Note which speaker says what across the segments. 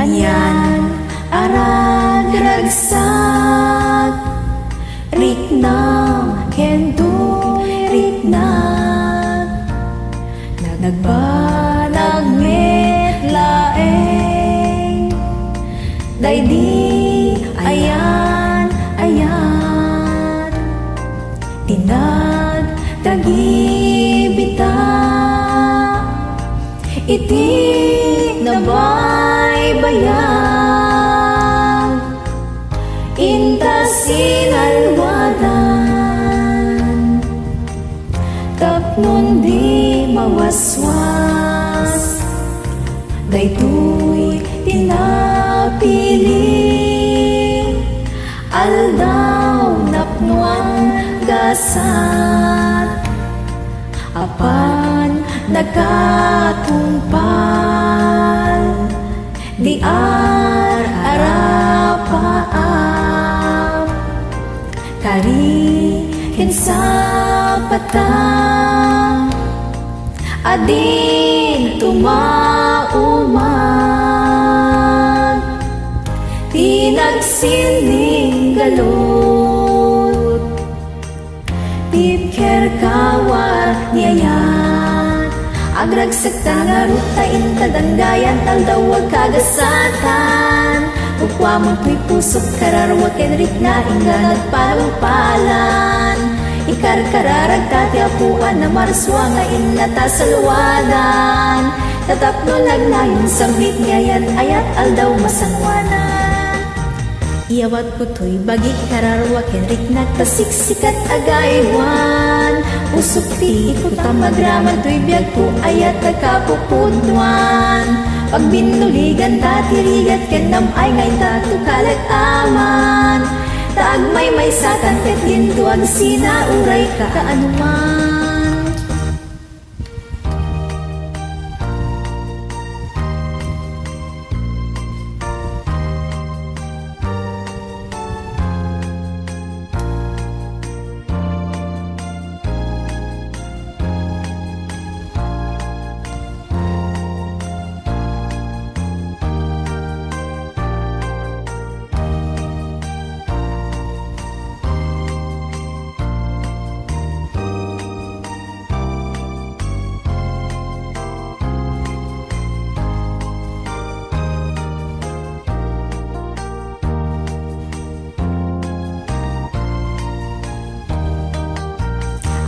Speaker 1: Anyan arag ragsak riknam kendo riknam nagbanag met laeng daydi ayan ayan tinag tagibita iti nabaybayan inta sinalwadan tapnon di mawaswas daytoy tinapili aldaw napnuan gasat apan nagkatumpal di arapaam kari kinsapatang adin tumaumag tinagsining galot tipker kawar niyayan agragsak tangarut tain kadanggayan aldawag kagasatan ukwa mong tuy pusok kararwag kenrik na ingan at palumpalan ikarkararag tati apuan na marswa nga inata sa luwadan tatapno nagnayon sambit ngayan ayat aldaw masangwanan iyawat ko to'y bagi kararwa kenrik nagtasiksikat agaywan usok ti ikuta magraman to'y biyag ko ayat nagkapupudwan pag binuligan tatirigat kenam ay ngayon tatukalag aman taagmay may satan ket ginto ang sinauray ka kaanuman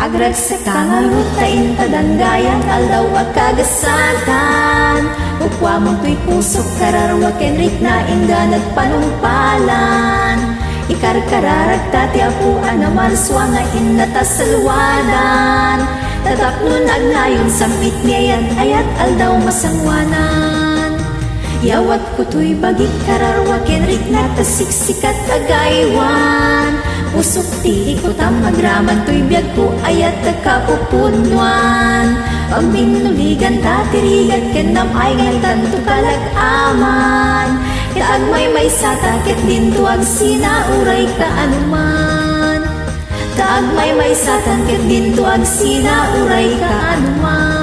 Speaker 1: agragsak tangarut tain kadanggayan aldaw agkagasatan ukwa mong tuy pusok kararwa kenrik na inggan at panumpalan ikarkararag tati apuan na marswa nga inatas sa luwadan tatapnon agnayon sampit niyayan ayat aldaw masangwanan yawat ko tuy bagik kararwa kenrik na tasiksikat agaywan usok ti ikutam magraman to'y biyag ko ayat nagkapupudwan pag binuligan tatirigat kenam ay ngayon tantukalag aman kaagmay may sata ket dintuag sinauray kaanuman kaagmay may satan ket dintuag sinauray kaanuman